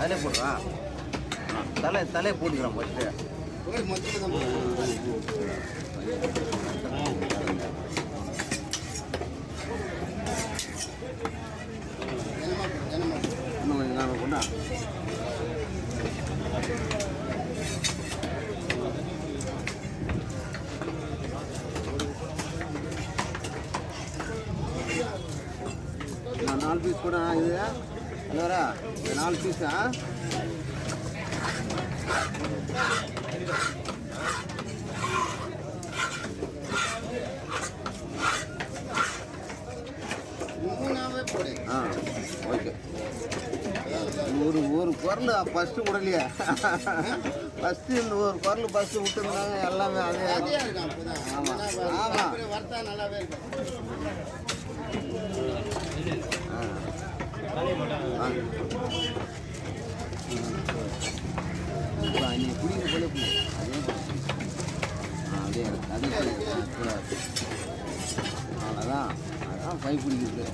அதிலே போடுறா தலை போட்டுக்கிறோம் ஃபஸ்ட்டு இன்னும் கொஞ்சம் நாம கொண்டா நாலு பீஸ் கூட இது வேறா 4 பீஸா ஓகே ஒரு பொருள் ஃபஸ்ட்டு விடலையா ஃபஸ்ட்டு இந்த ஒரு பொருள் ஃபஸ்ட்டு விட்டுருந்தாங்க எல்லாமே அதே ஆமாம் ஆமாம் நல்லாவே இருக்கும் நீ குடிக்கிற போல அதே அவ்வளோதான் அதான் பைப் பிடிக்கிறது